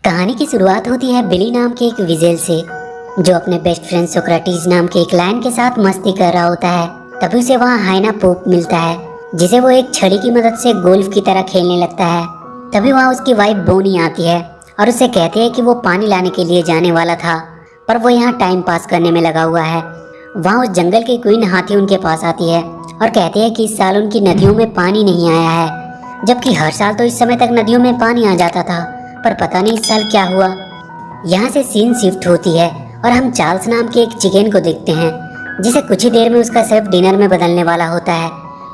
कहानी की शुरुआत होती है बिली नाम के एक विजेल से, जो अपने बेस्ट फ्रेंड सोक्रेटिस नाम के एक लायन के साथ मस्ती कर रहा होता है। तभी उसे वहाँ हाइना पोप मिलता है, जिसे वो एक छड़ी की मदद से गोल्फ की तरह खेलने लगता है। तभी वहाँ उसकी वाइफ बोनी आती है और उससे कहती है कि वो पानी लाने के लिए जाने वाला था, पर वो यहाँ टाइम पास करने में लगा हुआ है। वहाँ उस जंगल की क्वीन हाथी उनके पास आती है और कहती है कि इस साल उनकी नदियों में पानी नहीं आया है, जबकि हर साल तो इस समय तक नदियों में पानी आ जाता था। पर पता नहीं इस साल क्या हुआ। यहाँ से सीन शिफ्ट होती है और हम चार्ल्स नाम के एक चिकन को देखते हैं, जिसे कुछ ही देर में उसका शेफ डिनर में बदलने वाला होता है।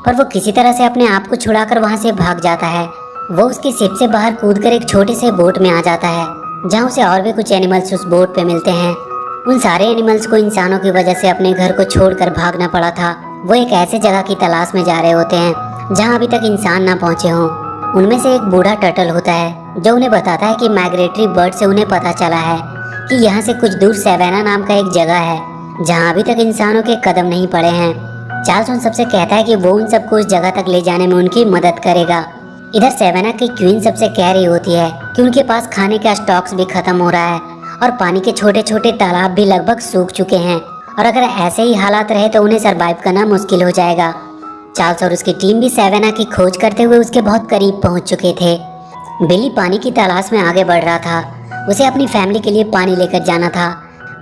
पर वो किसी तरह से अपने आप को छुड़ाकर वहाँ से भाग जाता है। वो उसके शिप से बाहर कूदकर एक छोटे से बोट में आ जाता है, जहाँ उसे और भी कुछ एनिमल्स उस बोट पे मिलते हैं। उन सारे एनिमल्स को इंसानों की वजह से अपने घर को छोड़कर भागना पड़ा था। वो एक ऐसे जगह की तलाश में जा रहे होते हैं जहाँ अभी तक इंसान ना पहुँचे हों। उनमें से एक बूढ़ा टर्टल होता है जो उन्हें बताता है कि माइग्रेटरी बर्ड से उन्हें पता चला है कि यहाँ से कुछ दूर सेवेना नाम का एक जगह है जहाँ अभी तक इंसानों के कदम नहीं पड़े हैं। चार्ल्स उन सबसे कहता है कि वो उन सबको उस जगह तक ले जाने में उनकी मदद करेगा। इधर सेवेना की क्वीन सबसे कह रही होती है कि उनके पास खाने का स्टॉक्स भी खत्म हो रहा है और पानी के छोटे छोटे तालाब भी लगभग सूख चुके हैं, और अगर ऐसे ही हालात रहे तो उन्हें सरवाइव करना मुश्किल हो जाएगा। चार्ल्स और उसकी टीम भी सेवेना की खोज करते हुए उसके बहुत करीब पहुंच चुके थे। बिली पानी की तलाश में आगे बढ़ रहा था। उसे अपनी फैमिली के लिए पानी लेकर जाना था।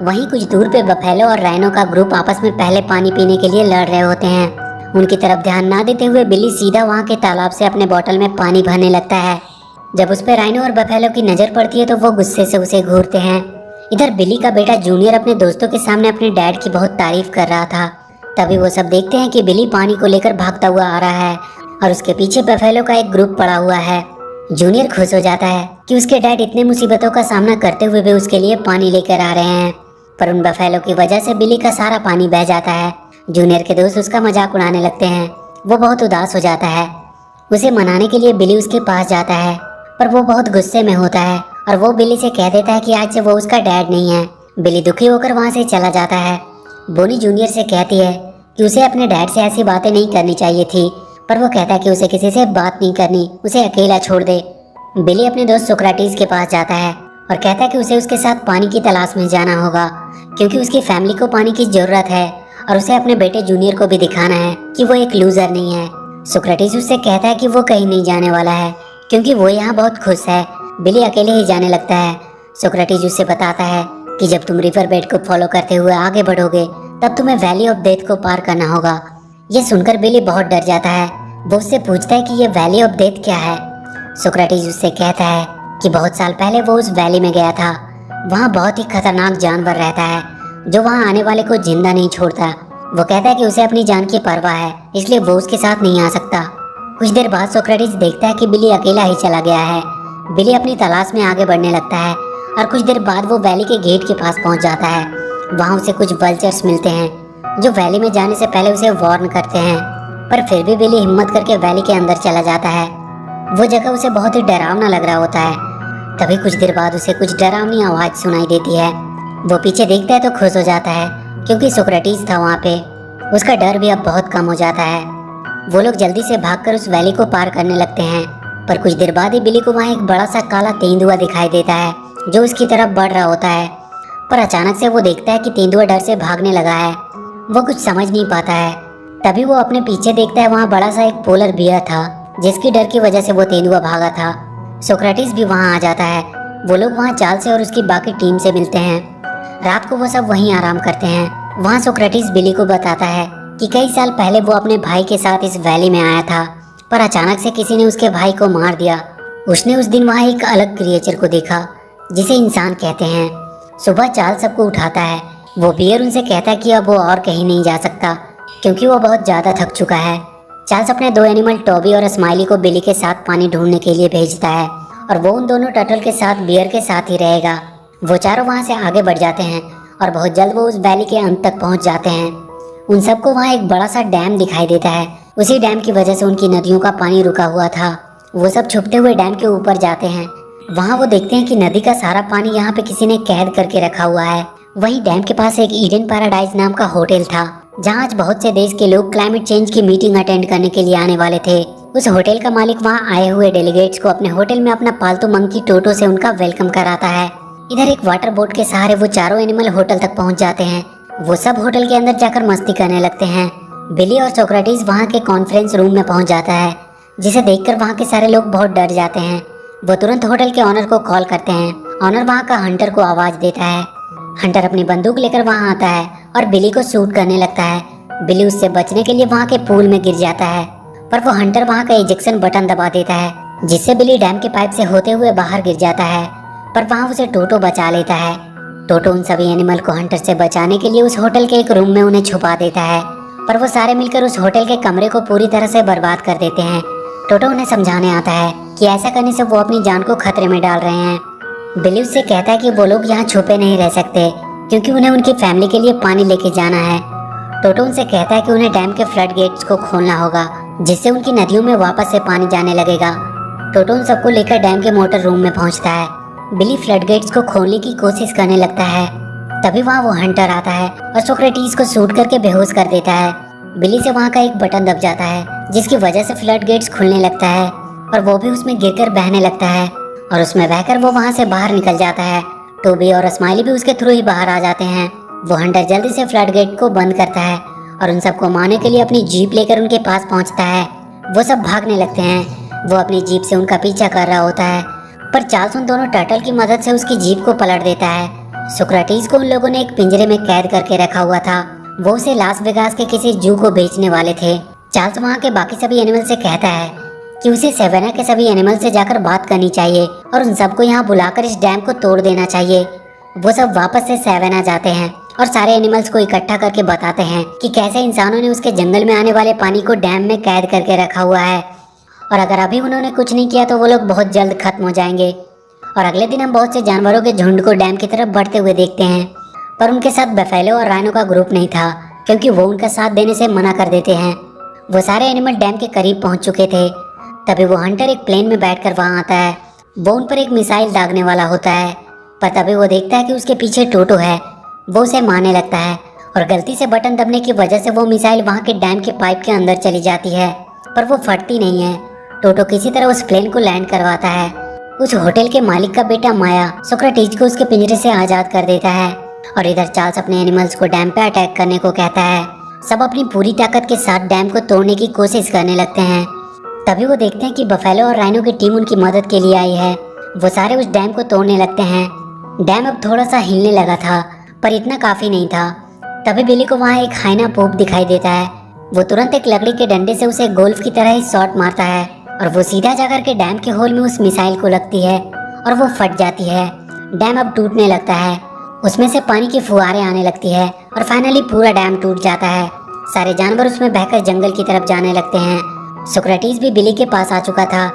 वहीं कुछ दूर पे बफेलो और राइनो का ग्रुप आपस में पहले पानी पीने के लिए लड़ रहे होते हैं। उनकी तरफ ध्यान ना देते हुए बिली सीधा वहां के तालाब से अपने बोतल में पानी भरने लगता है। जब उस पर राइनो और बफेलो की नज़र पड़ती है तो वो गुस्से से उसे घूरते हैं। इधर बिली का बेटा जूनियर अपने दोस्तों के सामने अपने डैड की बहुत तारीफ कर रहा था। तभी वो सब देखते हैं कि बिली पानी को लेकर भागता हुआ आ रहा है और उसके पीछे बफेलो का एक ग्रुप पड़ा हुआ है। जूनियर खुश हो जाता है कि उसके डैड इतने मुसीबतों का सामना करते हुए भी उसके लिए पानी लेकर आ रहे हैं, पर उन बफेलो की वजह से बिली का सारा पानी बह जाता है। जूनियर के दोस्त उसका मजाक उड़ाने लगते हैं। वो बहुत उदास हो जाता है। उसे मनाने के लिए बिली उसके पास जाता है, पर वो बहुत गुस्से में होता है और वो बिली से कह देता है कि आज से वो उसका डैड नहीं है। बिली दुखी होकर वहाँ से चला जाता है। बोनी जूनियर से कहती है कि उसे अपने डैड से ऐसी बातें नहीं करनी चाहिए थी, पर वो कहता है कि उसे किसी से बात नहीं करनी, उसे अकेला छोड़ दे। बिली अपने दोस्त सोक्राटिस के पास जाता है और कहता है कि उसे उसके साथ पानी की तलाश में जाना होगा, क्योंकि उसकी फैमिली को पानी की जरूरत है और उसे अपने बेटे जूनियर को भी दिखाना है कि वो एक लूजर नहीं है। सोक्राटिस उससे कहता है कि वो कहीं नहीं जाने वाला है, क्योंकि वो यहाँ बहुत खुश है। बिली अकेले ही जाने लगता है। सोक्राटिस उससे बताता है कि जब तुम रिवर बेड को फॉलो करते हुए आगे बढ़ोगे तब तुम्हें वैली ऑफ डेथ को पार करना होगा। ये सुनकर बिली बहुत डर जाता है। वो उससे पूछता है कि ये वैली ऑफ डेथ क्या है। सोक्रेटिस उससे कहता है कि बहुत साल पहले वो उस वैली में गया था। वहाँ बहुत ही खतरनाक जानवर रहता है जो वहाँ आने वाले को जिंदा नहीं छोड़ता। वो कहता है कि उसे अपनी जान की परवाह है, इसलिए वो उसके साथ नहीं आ सकता। कुछ देर बाद सोक्रेटिस देखता है कि बिली अकेला ही चला गया है। बिली अपनी तलाश में आगे बढ़ने लगता है और कुछ देर बाद वो वैली के गेट के पास पहुँच जाता है। वहाँ उसे कुछ वल्चर्स मिलते हैं जो वैली में जाने से पहले उसे वार्न करते हैं, पर फिर भी बिली हिम्मत करके वैली के अंदर चला जाता है। वो जगह उसे बहुत ही डरावना लग रहा होता है। तभी कुछ देर बाद उसे कुछ डरावनी आवाज़ सुनाई देती है। वो पीछे देखता है तो खुश हो जाता है, क्योंकि सोक्रेटिस था वहाँ पे। उसका डर भी अब बहुत कम हो जाता है। वो लोग जल्दी से भागकर उस वैली को पार करने लगते हैं, पर कुछ देर बाद ही बिली को वहाँ एक बड़ा सा काला तेंदुआ दिखाई देता है जो उसकी तरफ बढ़ रहा होता है। पर अचानक से वो देखता है कि तेंदुआ डर से भागने लगा है। वो कुछ समझ नहीं पाता है। तभी वो अपने पीछे देखता है, वहाँ बड़ा सा एक पोलर बियर था जिसकी डर की वजह से वो तेंदुआ भागा था। सोक्रेटिस भी वहाँ आ जाता है। वो लोग वहाँ चार्ल्स से और उसकी बाकी टीम से मिलते हैं। रात को वो सब वहीं आराम करते हैं। वहाँ सोक्रेटिस बिली को बताता है कि कई साल पहले वो अपने भाई के साथ इस वैली में आया था, पर अचानक से किसी ने उसके भाई को मार दिया। उसने उस दिन वहाँ एक अलग क्रिएचर को देखा जिसे इंसान कहते हैं। सुबह चार्ल्स सबको उठाता है। वो बियर उनसे कहता है कि अब वो और कहीं नहीं जा सकता, क्योंकि वो बहुत ज़्यादा थक चुका है। चार्ल्स अपने दो एनिमल टॉबी और स्माइली को बिली के साथ पानी ढूंढने के लिए भेजता है, और वो उन दोनों टर्टल के साथ बियर के साथ ही रहेगा। वो चारों वहाँ से आगे बढ़ जाते हैं और बहुत जल्द वो उस वैली के अंत तक पहुँच जाते हैं। उन सबको वहाँ एक बड़ा सा डैम दिखाई देता है। उसी डैम की वजह से उनकी नदियों का पानी रुका हुआ था। वो सब छुपते हुए डैम के ऊपर जाते हैं। वहाँ वो देखते हैं कि नदी का सारा पानी यहाँ पे किसी ने कैद करके रखा हुआ है। वहीं डैम के पास एक ईडन पैराडाइज नाम का होटल था, जहाँ आज बहुत से देश के लोग क्लाइमेट चेंज की मीटिंग अटेंड करने के लिए आने वाले थे। उस होटल का मालिक वहाँ आए हुए डेलीगेट्स को अपने होटल में अपना पालतू मंकी टोटो से उनका वेलकम कराता है। इधर एक वाटर बोट के सहारे वो चारों एनिमल होटल तक पहुँच जाते हैं। वो सब होटल के अंदर जाकर मस्ती करने लगते हैं। बिली और सोक्रेटिस वहाँ के कॉन्फ्रेंस रूम में पहुँच जाता है, जिसे देखकर वहाँ के सारे लोग बहुत डर जाते हैं। वो तुरंत होटल के ऑनर को कॉल करते हैं। ऑनर वहाँ का हंटर को आवाज़ देता है। हंटर अपनी बंदूक लेकर वहाँ आता है और बिली को शूट करने लगता है। बिली उससे बचने के लिए वहाँ के पूल में गिर जाता है, पर वो हंटर वहाँ का इजेक्शन बटन दबा देता है, जिससे बिली डैम के पाइप से होते हुए बाहर गिर जाता है। पर वहाँ उसे टोटो बचा लेता है। टोटो उन सभी एनिमल को हंटर से बचाने के लिए उस होटल के एक रूम में उन्हें छुपा देता है, पर वो सारे मिलकर उस होटल के कमरे को पूरी तरह से बर्बाद कर देते हैं। टोटो उन्हें समझाने आता है कि ऐसा करने से वो अपनी जान को खतरे में डाल रहे हैं। बिली उससे कहता है कि वो लोग यहाँ छुपे नहीं रह सकते, क्योंकि उन्हें उनकी फैमिली के लिए पानी लेके जाना है। टोटो उनसे कहता है कि उन्हें डैम के फ्लड गेट्स को खोलना होगा, जिससे उनकी नदियों में वापस से पानी जाने लगेगा। टोटो उन सबको लेकर डैम के मोटर रूम में पहुंचता है। बिली फ्लड गेट्स को खोलने की कोशिश करने लगता है। तभी वहाँ वो हंटर आता है और सोक्रेटिस को शूट करके बेहोश कर देता है। बिली से वहाँ का एक बटन दब जाता है, जिसकी वजह से फ्लड गेट्स खुलने लगता है और वो भी उसमें गिरकर बहने लगता है, और उसमें बहकर वो वहाँ से बाहर निकल जाता है। टोबी और स्माइली भी उसके थ्रू ही बाहर आ जाते हैं। वो हंटर जल्दी से फ्लड गेट को बंद करता है और उन सबको मारने के लिए अपनी जीप लेकर उनके पास पहुंचता है। वो सब भागने लगते हैं। वो अपनी जीप से उनका पीछा कर रहा होता है, पर चार्ल्स उन दोनों टर्टल की मदद से उसकी जीप को पलट देता है। सोक्रेटिस को उन लोगों ने एक पिंजरे में कैद करके रखा हुआ था। वो उसे लास वेगास के किसी जू को बेचने वाले थे। चार्ल्स वहाँ के बाकी सभी एनिमल से कहता है कि उसे सेवेना के सभी एनिमल से जाकर बात करनी चाहिए और उन सबको यहाँ बुलाकर इस डैम को तोड़ देना चाहिए। वो सब वापस से सेवेना जाते हैं और सारे एनिमल्स को इकट्ठा करके बताते हैं कि कैसे इंसानों ने उसके जंगल में आने वाले पानी को डैम में कैद करके रखा हुआ है, और अगर अभी उन्होंने कुछ नहीं किया तो वो लोग बहुत जल्द खत्म हो जाएंगे। और अगले दिन हम बहुत से जानवरों के झुंड को डैम की तरफ बढ़ते हुए देखते हैं, पर उनके साथ बफेलो और राइनो का ग्रुप नहीं था, क्योंकि वो उनका साथ देने से मना कर देते हैं। वो सारे एनिमल डैम के करीब पहुंच चुके थे। तभी वो हंटर एक प्लेन में बैठकर वहां आता है। वो उन पर एक मिसाइल दागने वाला होता है, पर तभी वो देखता है कि उसके पीछे टोटो है। वो उसे मारने लगता है और गलती से बटन दबने की वजह से वो मिसाइल वहाँ के डैम के पाइप के अंदर चली जाती है, पर वो फटती नहीं है। टोटो किसी तरह उस प्लेन को लैंड करवाता है। उस होटल के मालिक का बेटा माया सोक्रेटिस को उसके पिंजरे से आज़ाद कर देता है, और इधर चार्ल्स अपने एनिमल्स को डैम पे अटैक करने को कहता है। सब अपनी पूरी ताकत के साथ डैम को तोड़ने की कोशिश करने लगते हैं। तभी वो देखते हैं कि बफेलो और राइनो की टीम उनकी मदद के लिए आई है। वो सारे उस डैम को तोड़ने लगते हैं। डैम अब थोड़ा सा हिलने लगा था, पर इतना काफ़ी नहीं था। तभी बिली को वहाँ एक हाइना पोप दिखाई देता है। वो तुरंत एक लकड़ी के डंडे से उसे गोल्फ की तरह ही शॉट मारता है, और वो सीधा जाकर के डैम के होल में उस मिसाइल को लगती है और वो फट जाती है। डैम अब टूटने लगता है। उसमें से पानी की फुहारें आने लगती है और फाइनली पूरा डैम टूट जाता है। सारे जानवर उसमें बहकर जंगल की तरफ जाने लगते हैं। सोक्रेटिस भी बिली के पास आ चुका था,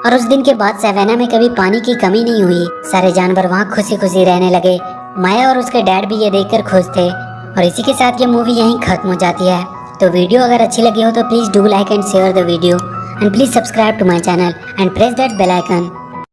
और उस दिन के बाद सेवेना में कभी पानी की कमी नहीं हुई। सारे जानवर वहाँ खुशी खुशी रहने लगे। माया और उसके डैड भी ये देखकर खुश थे। और इसी के साथ ये मूवी यहीं खत्म हो जाती है। तो वीडियो अगर अच्छी लगी हो तो please do like and share the video, and please subscribe to my channel and press that bell icon.